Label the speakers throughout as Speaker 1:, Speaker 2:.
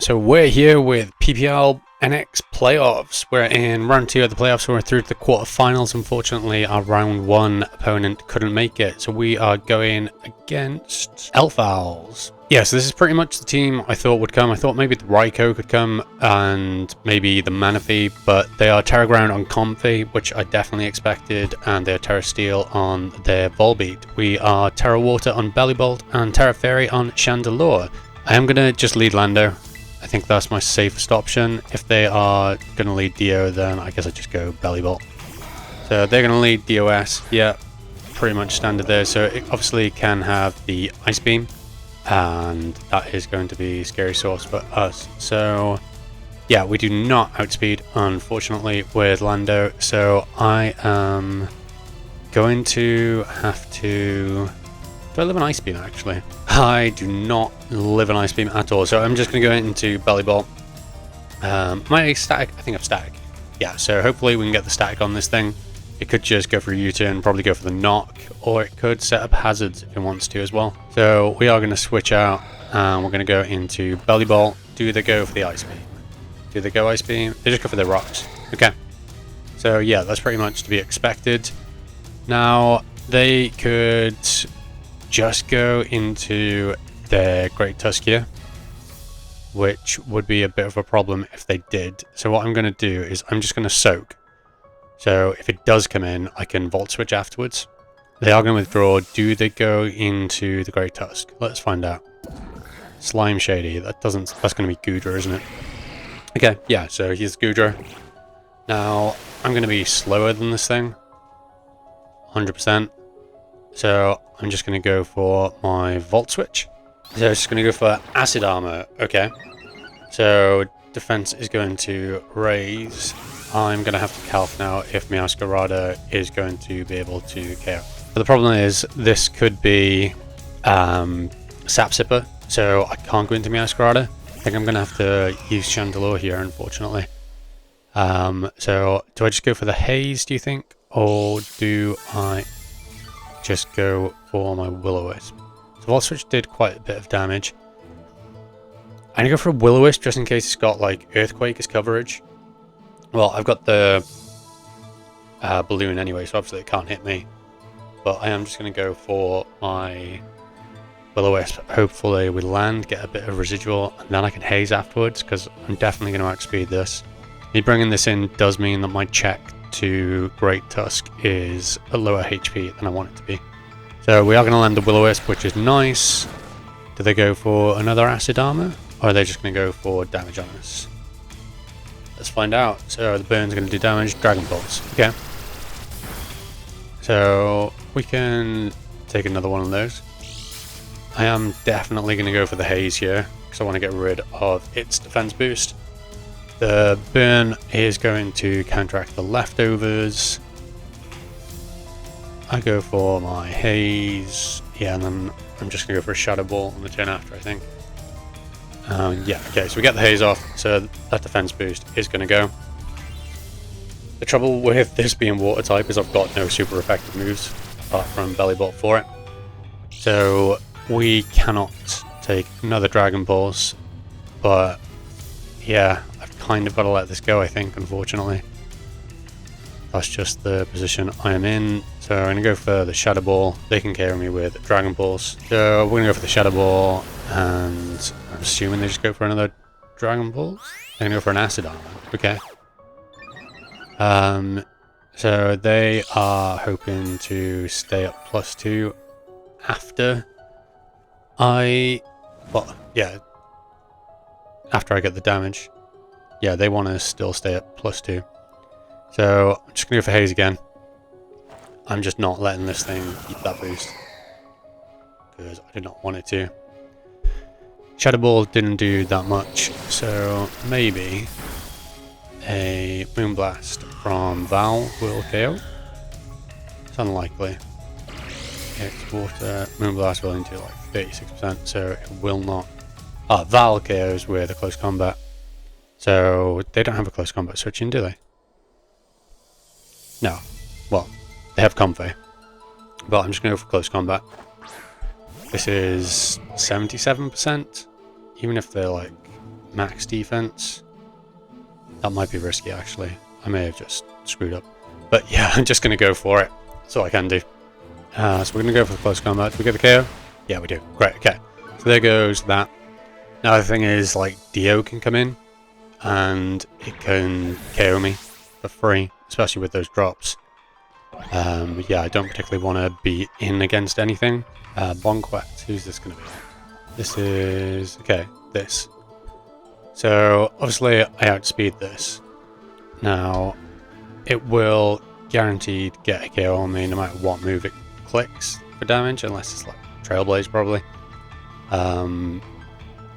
Speaker 1: So we're here with PPL NX playoffs. We're in round 2 of the playoffs, so we're through to the quarterfinals. Unfortunately, our round 1 opponent couldn't make it, so we are going against Elf Owls. Yeah, so this is pretty much the team I thought would come. I thought maybe the Raikou could come and maybe the Manaphy, but they are Terra Ground on Comfey, which I definitely expected, and they're Terra Steel on their Volbeat. We are Terra Water on Bellibolt and Terra Fairy on Chandelure. I am going to just lead Lando. I think that's my safest option. If they are going to lead Dio, then I guess I just go Bellibolt. So they're going to lead DOS. Yeah, pretty much standard there. So it obviously can have the Ice Beam, and that is going to be scary sauce for us. So yeah, we do not outspeed, unfortunately, with Lando. So I am going to have to... Do I live an Ice Beam, actually? I do not live an Ice Beam at all, so I'm just going to go into Bellibolt. Am I static? I think I'm static. Yeah, so hopefully we can get the static on this thing. It could just go for a U-turn, probably go for the knock, or it could set up hazards if it wants to as well. So we are going to switch out, and we're going to go into Bellibolt. Do they go for the Ice Beam? Do they go Ice Beam? They just go for their rocks. Okay. So yeah, that's pretty much to be expected. Now, they could just go into their Great Tusk here, which would be a bit of a problem if they did. So what I'm going to do is I'm just going to soak. So if it does come in, I can Volt Switch afterwards. They are going to withdraw. Do they go into the Great Tusk? Let's find out. Slime Shady. That's going to be Goodra, isn't it? Okay, yeah, so here's Goodra. Now, I'm going to be slower than this thing. 100%. So I'm just going to go for my Volt Switch. So I'm just going to go for Acid Armor. Okay. So defense is going to raise. I'm going to have to calc now if Meowscarada is going to be able to KO. But the problem is this could be Sap Sipper. So I can't go into Meowscarada. I think I'm going to have to use Chandelure here, unfortunately. So do I just go for the Haze, do you think? Or do I just go for my Will-O-Wisp? So Volt Switch did quite a bit of damage. I'm gonna go for a Will-O-Wisp just in case it's got like Earthquake as coverage. Well, I've got the balloon anyway, so obviously it can't hit me. But I am just gonna go for my Will-O-Wisp. Hopefully we land, get a bit of residual, and then I can haze afterwards, because I'm definitely going to outspeed this. Me bringing this in does mean that my check to Great Tusk is a lower HP than I want it to be. So we are going to land the Will-O-Wisp, which is nice. Do they go for another Acid Armor, or are they just going to go for damage on us? Let's find out. So the burn's going to do damage. Dragon Pulse. Okay. So we can take another one of those. I am definitely going to go for the Haze here, because I want to get rid of its defense boost. The burn is going to counteract the leftovers. I go for my Haze. Yeah, and then I'm just going to go for a Shadow Ball on the turn after, I think. Yeah, okay, so we get the Haze off, so that defense boost is going to go. The trouble with this being water type is I've got no super effective moves, apart from Bellibolt for it. So we cannot take another Dragon Balls, but yeah, I've kind of got to let this go, I think, unfortunately. That's just the position I am in. So I'm going to go for the Shadow Ball. They can carry me with Dragon Balls. So we're going to go for the Shadow Ball, and I'm assuming they just go for another Dragon Ball. They're going to go for an Acid Armor. Okay. So they are hoping to stay up +2 after after I get the damage. Yeah, they want to still stay at +2. So I'm just going to go for Haze again. I'm just not letting this thing keep that boost, because I did not want it to. Shadow Ball didn't do that much, so maybe a Moonblast from Val will KO. It's unlikely. It's water. Moonblast will only do like 36%, so it will not. Val KOs with a close combat. So they don't have a close combat switching, do they? No. Well, they have Comfey. But I'm just going to go for close combat. This is 77%. Even if they're like max defense. That might be risky, actually. I may have just screwed up. But yeah, I'm just going to go for it. That's all I can do. So we're going to go for the close combat. Do we get the KO? Yeah, we do. Great, okay. So there goes that. Now the thing is, like, Dio can come in, and it can KO me for free, especially with those drops. Yeah, I don't particularly want to be in against anything. Bonquet, who's this going to be? This is... okay, this. So, obviously, I outspeed this. Now, it will guaranteed get a KO on me no matter what move it clicks for damage, unless it's like Trailblaze, probably.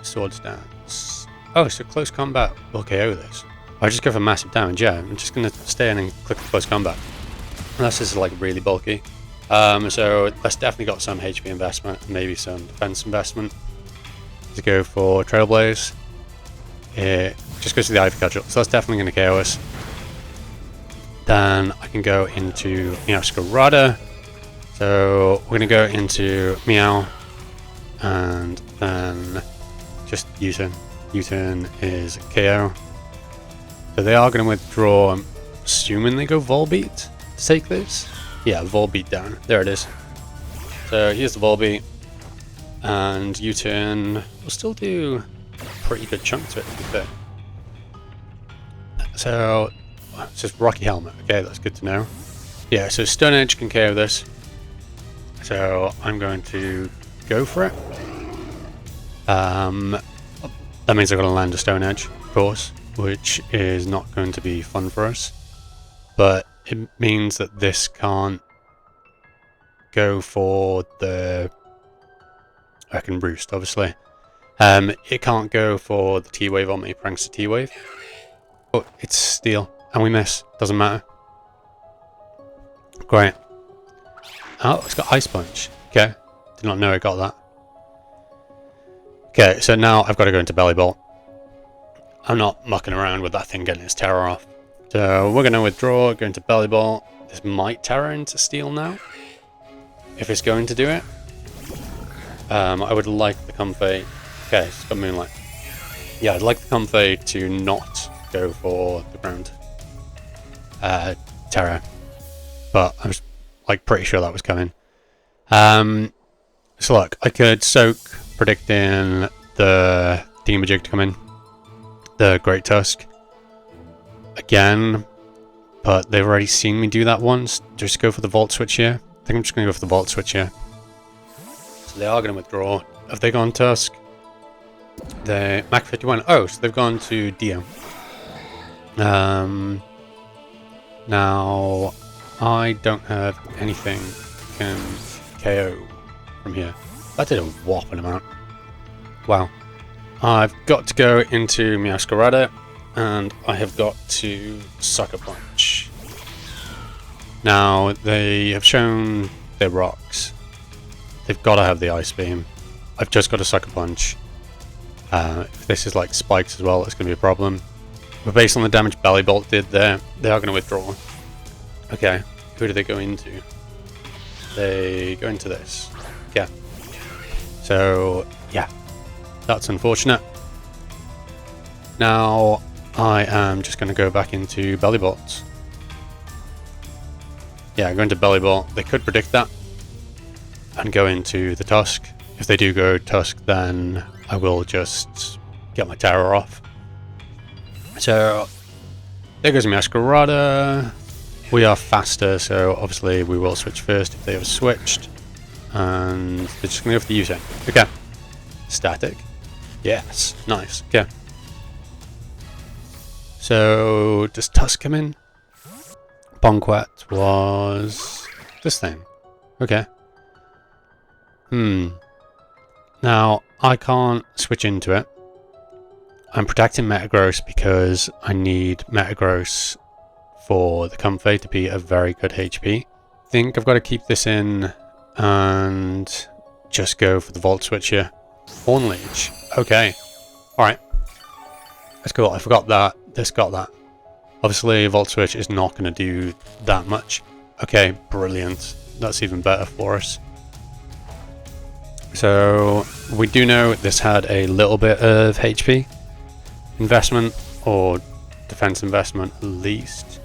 Speaker 1: Sword Stance. Oh, so close combat will KO this. I just go for massive damage, yeah. I'm just going to stay in and click close combat. Unless this is like really bulky. So that's definitely got some HP investment, maybe some defense investment. To go for Trailblaze. It just goes to the Ivy Cudgel, so that's definitely going to KO us. Then I can go into Meowscarada. So we're going to go into Meow. And then just U-turn. U-turn is KO. So they are going to withdraw. I'm assuming they go Volbeat to take this. Yeah, Volbeat down. There it is. So here's the Volbeat. And U-turn will still do a pretty good chunk to it, to be fair. So it's just Rocky Helmet. Okay, that's good to know. Yeah, so Stone Edge can KO this. So I'm going to go for it. That means I've got to land a Stone Edge, of course, which is not going to be fun for us. But it means that this can't go for the... I can Roost, obviously. It can't go for the T-Wave on me, pranks the T-Wave. Oh, it's Steel, and we miss. Doesn't matter. Great. Oh, it's got Ice Punch. Okay. Did not know it got that. Okay, so now I've got to go into Belly Bolt. I'm not mucking around with that thing getting its Tera off. So we're going to withdraw, go into Belly Bolt. This might Tera into Steel now, if it's going to do it. I would like the Comfey. Okay, it's got Moonlight. Yeah, I'd like the Comfey to not go for the ground Tera, but I was like pretty sure that was coming. So look, I could soak, predicting the Demajig to come in, the Great Tusk again, but they've already seen me do that once. Just go for the Volt Switch here. I think I'm just going to go for the Volt Switch here. So they are going to withdraw. Have they gone Tusk? They Mach 51. Oh, so they've gone to Dio. Now I don't have anything that can KO from here. That did a whopping amount. Wow. I've got to go into Meowscarada, and I have got to Sucker Punch. Now, they have shown their rocks. They've got to have the Ice Beam. I've just got a Sucker Punch. If this is like spikes as well, it's going to be a problem. But based on the damage Belly Bolt did there, they are going to withdraw. Okay, who do they go into? They go into this. Yeah. So, yeah. That's unfortunate. Now, I am just going to go back into Belly Bolt. Yeah, go into Belly Bolt. They could predict that and go into the Tusk. If they do go Tusk, then I will just get my Tera off. So, there goes Meowscarada. We are faster, so obviously we will switch first if they have switched. And they're just going to go for the U-turn. Okay. Static. Yes. Nice. Okay. So, does Tusk come in? Bonquet was this thing. Okay. Now, I can't switch into it. I'm protecting Metagross because I need Metagross for the Comfey to be a very good HP. I think I've got to keep this in and just go for the Volt Switch here. Horn Leech. Okay. Alright. That's cool. I forgot that. This got that. Obviously, Volt Switch is not going to do that much. Okay, brilliant. That's even better for us. So, we do know this had a little bit of HP. investment, or defense investment at least.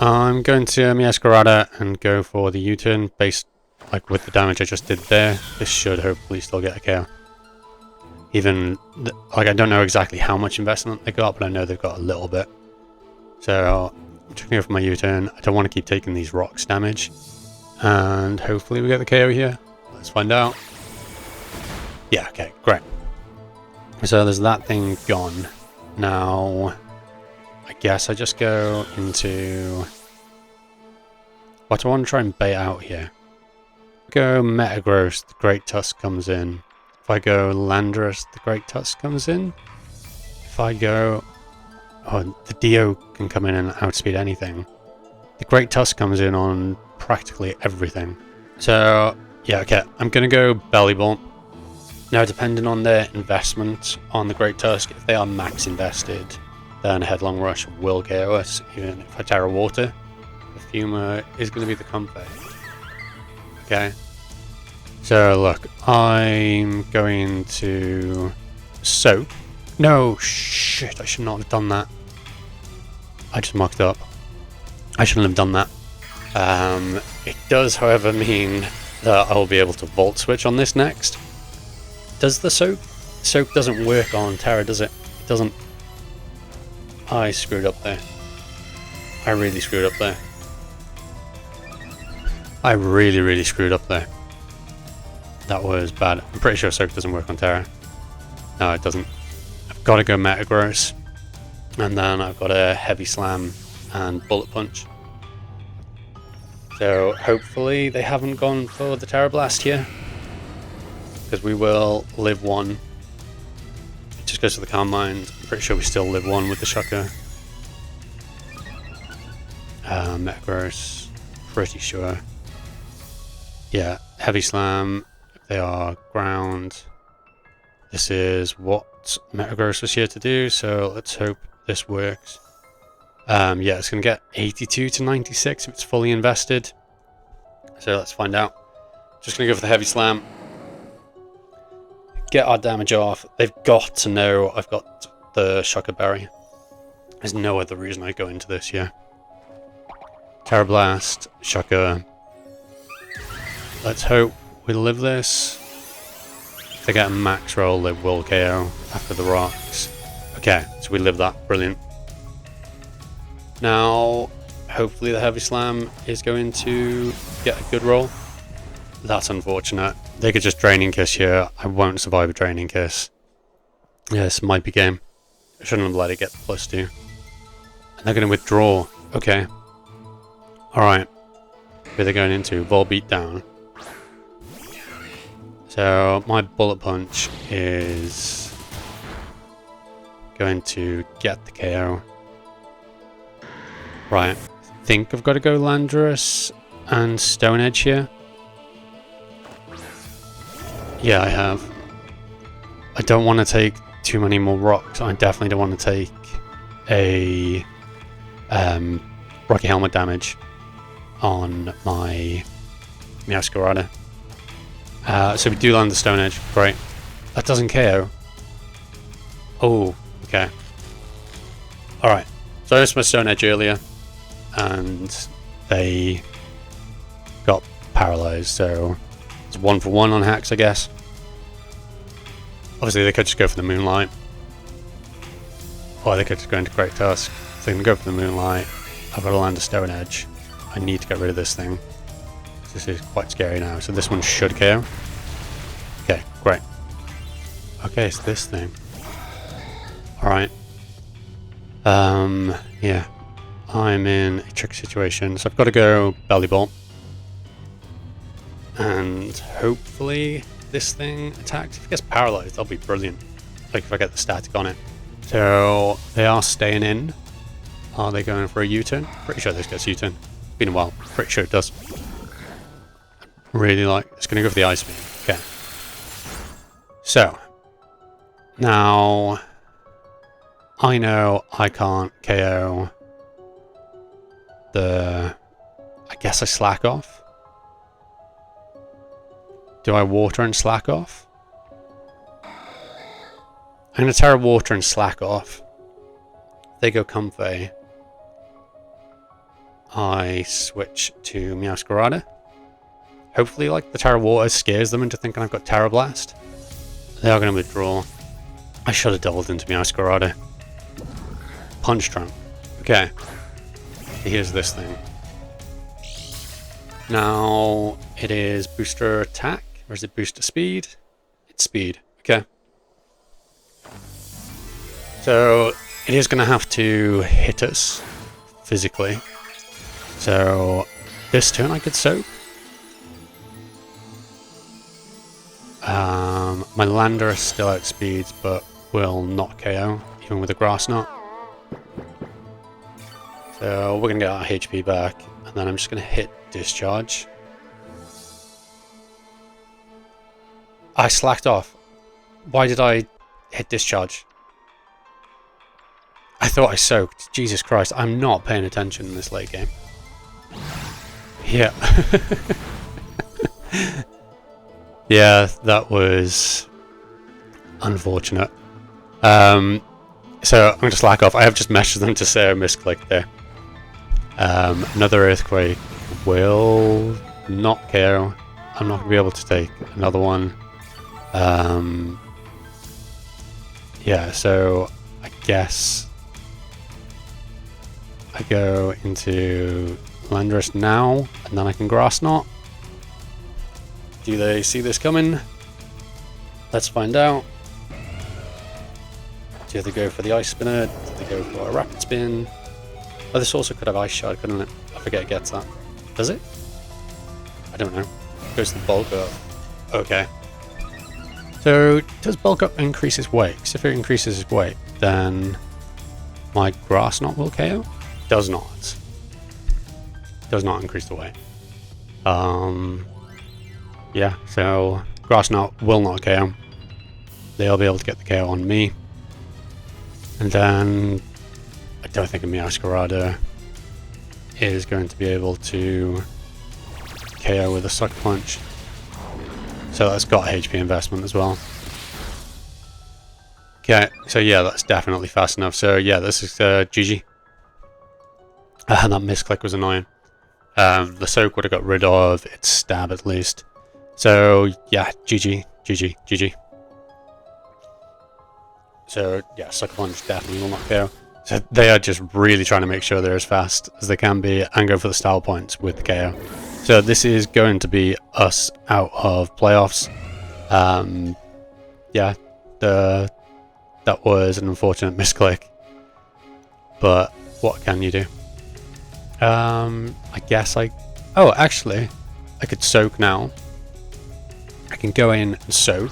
Speaker 1: I'm going to MISCLICKS and go for the U-turn based like with the damage I just did there. This should hopefully still get a KO. Even like I don't know exactly how much investment they got, but I know they've got a little bit. So I'm just going to go for my U-turn. I don't want to keep taking these rocks damage, and hopefully we get the KO here. Let's find out. Yeah, okay, great. So there's that thing gone. Now I guess I just go into what do I want to try and bait out here. Go Metagross, the Great Tusk comes in. If I go Landorus, the Great Tusk comes in. If I go... oh, the Dio can come in and outspeed anything. The Great Tusk comes in on practically everything. So, yeah, okay, I'm going to go Belly Bump. Now, depending on their investment on the Great Tusk, if they are max invested, then Headlong Rush will KO us, even if I Tera Water. Perfuma is going to be the comfort. Okay. So, look, I'm going to soak. No, shit, I should not have done that. I just mucked up. I shouldn't have done that. It does, however, mean that I will be able to Volt Switch on this next. Does the soak? Soak doesn't work on Tera, does it? It doesn't. I screwed up there. I really screwed up there. I really screwed up there. That was bad. I'm pretty sure Soak doesn't work on Tera. No, it doesn't. I've got to go Metagross. And then I've got a Heavy Slam and Bullet Punch. So hopefully they haven't gone for the Tera Blast here. Because we will live one. It just goes to the Calm Mind. I'm pretty sure we still live one with the Shocker. Metagross. Pretty sure. Yeah, Heavy Slam. They are ground. This is what Metagross was here to do, so let's hope this works. Yeah, it's going to get 82 to 96 if it's fully invested. So let's find out. Just going to go for the Heavy Slam. Get our damage off. They've got to know I've got the Shocker Berry. There's no other reason I go into this, yeah. Tera Blast, Shocker. Let's hope we live this. If they get a max roll, they will KO after the rocks. Okay, so we live that. Brilliant. Now, hopefully the Heavy Slam is going to get a good roll. That's unfortunate. They could just Draining Kiss here. I won't survive a Draining Kiss. Yeah, this might be game. I shouldn't have let it get the +2. And they're going to withdraw. Okay. Alright. Where are they going into? Volbeat down. So my Bullet Punch is going to get the KO. Right. I think I've got to go Landorus and Stone Edge here. Yeah, I have. I don't want to take too many more rocks. I definitely don't want to take a Rocky Helmet damage on my MISCLICKS. So we do land the Stone Edge. Great. That doesn't KO. Oh, okay. Alright. So I missed my Stone Edge earlier, and they got paralyzed, so it's 1-for-1 on hacks, I guess. Obviously, they could just go for the Moonlight. Or they could just go into Great Tusk. So they can go for the Moonlight. I've got to land a Stone Edge. I need to get rid of this thing. This is quite scary now. So this one should KO. Okay, great. Okay, it's this thing. Alright. Yeah. I'm in a tricky situation. So I've got to go Belly Bolt. And hopefully this thing attacks. If it gets paralyzed, that'll be brilliant. Like if I get the static on it. So they are staying in. Are they going for a U-turn? Pretty sure this gets U-turn. Been a while. Pretty sure it does. Really like. It's going to go for the Ice Beam. Okay. So now I know I can't KO the. I guess I slack off. Do I water and slack off? I'm going to Tera Water and slack off. They go Comfey. I switch to Meowscarada. Hopefully, like, the Tera Water scares them into thinking I've got Tera Blast. They are going to withdraw. I should have doubled into Meowscarada. Punch Trunk. Okay. Here's this thing. Now, it is booster attack, or is it booster speed? It's speed. Okay. So, it is going to have to hit us physically. So, this turn I could soak. My Lander still outspeeds, but will not KO, even with a Grass Knot. So, we're going to get our HP back, and then I'm just going to hit Discharge. I slacked off. Why did I hit Discharge? I thought I soaked. Jesus Christ, I'm not paying attention in this late game. Yeah. Yeah, that was unfortunate. So I'm going to slack off. I have just messaged them to say I misclicked there. Another Earthquake will not KO. I'm not going to be able to take another one. Yeah, so I guess I go into Landorus now, and then I can Grass Knot. Do they see this coming? Let's find out. Do they go for the Ice Spinner? Do they go for a Rapid Spin? Oh, this also could have Ice Shard, couldn't it? I forget it gets that. Does it? I don't know. It goes to the Bulk Up. Okay. So, does Bulk Up increase its weight? Because if it increases its weight, then my Grass Knot will KO? Does not. Does not increase the weight. Yeah, so Grass Knot will not KO. They'll be able to get the KO on me. And then I don't think a Meowscarada is going to be able to KO with a Sucker Punch. So that's got HP investment as well. Okay, so yeah, that's definitely fast enough. So yeah, this is GG. That misclick was annoying. The Soak would have got rid of its stab at least. So yeah, GG, GG, GG. So yeah, Sucker Punch definitely will not KO. So they are just really trying to make sure they're as fast as they can be and go for the style points with the KO. So this is going to be us out of playoffs. Yeah, that was an unfortunate misclick. But what can you do? I guess oh, actually, I could Soak now. I can go in and Soak.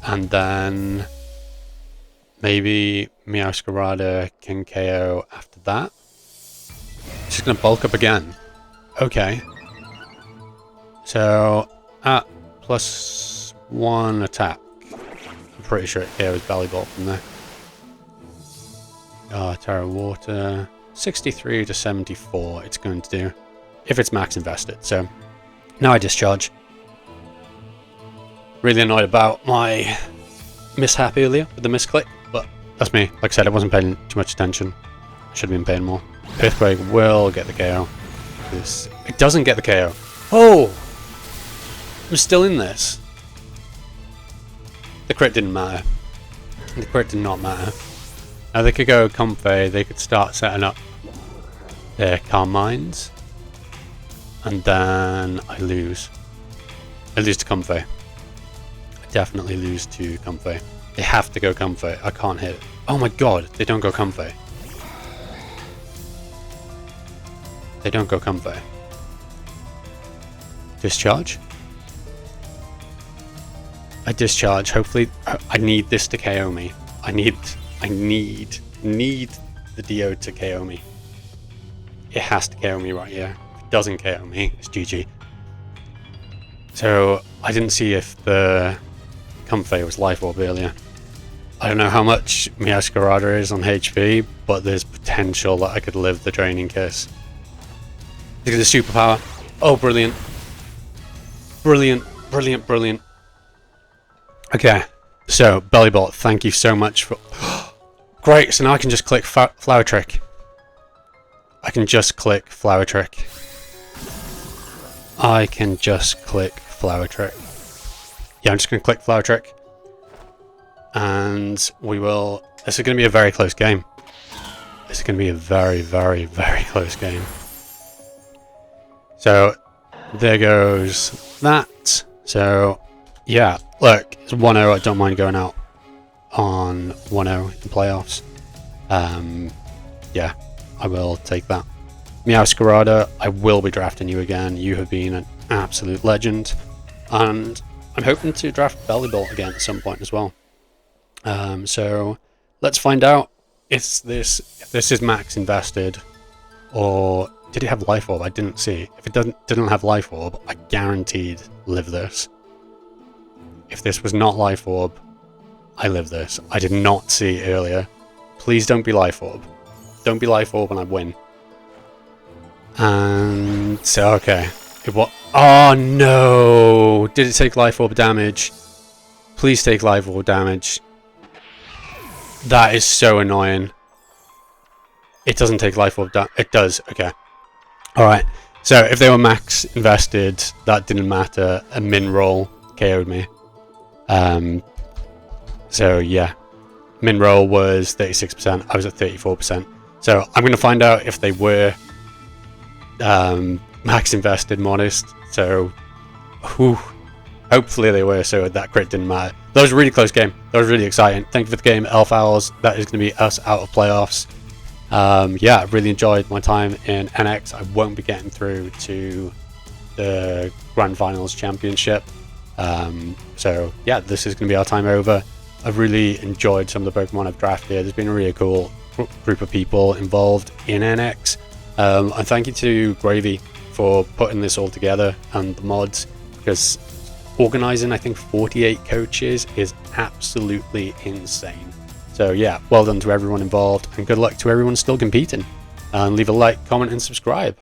Speaker 1: And then maybe Meowscarada can KO after that. Just going to Bulk Up again. Okay. So, at +1 attack, I'm pretty sure it KOs Belly Bolt from there. Tera Water, 63 to 74 it's going to do, if it's max invested. So, now I Discharge. Really annoyed about my mishap earlier with the misclick, but that's me. Like I said, I wasn't paying too much attention. I should have been paying more. Earthquake will get the KO. It doesn't get the KO. Oh! I'm still in this. The crit didn't matter. The crit did not matter. Now they could go Comfey, they could start setting up their Calm Minds. And then I lose. I lose to Comfey. I definitely lose to Comfey. They have to go Comfey. I can't hit it. Oh my god, they don't go Comfey. They don't go Comfey. Discharge. I Discharge. Hopefully, I need this to KO me. I need the Dio to KO me. It has to KO me right here. If it doesn't KO me, it's GG. So, I didn't see if the Comfey was Life Orb earlier. I don't know how much Meowscarada is on HP, but there's potential that I could live the Draining Kiss. Look at the superpower. Oh, brilliant. Brilliant, brilliant, brilliant. Okay, so, Belly Bolt, thank you so much for... Great, so now I can just click Flower Trick. I can just click Flower Trick. I can just click Flower Trick. Yeah, I'm just going to click Flower Trick. And we will... This is going to be a very close game. This is going to be a very, very, very close game. So, there goes that. So, yeah, look, it's 1-0. I don't mind going out on 1-0 in the playoffs. Yeah, I will take that. Meowscarada, I will be drafting you again. You have been an absolute legend. And I'm hoping to draft Bellybolt again at some point as well. So let's find out if this is max invested, or did it have Life Orb? I didn't see. If it didn't have Life Orb, I guaranteed live this. If this was not Life Orb, I live this. I did not see earlier. Please don't be Life Orb. Don't be Life Orb and I win. And so okay. Oh no! Did it take Life Orb damage? Please take Life Orb damage. That is so annoying. It doesn't take Life Orb damage. It does. Okay. Alright. So if they were max invested, that didn't matter. A min roll KO'd me. So yeah. Min roll was 36%. I was at 34%. So I'm going to find out if they were max invested modest. So hopefully they were, so that crit didn't matter. That was a really close game. That was really exciting. Thank you for the game, Elf Owls. That is going to be us out of playoffs. Yeah, I really enjoyed my time in NX. I won't be getting through to the Grand Finals Championship. So yeah, this is going to be our time over. I've really enjoyed some of the Pokemon I've drafted. There's been a really cool group of people involved in NX. And thank you to Gravy for putting this all together and the mods, because organizing I think 48 coaches is absolutely insane. So yeah, well done to everyone involved, and good luck to everyone still competing. And leave a like, comment and subscribe.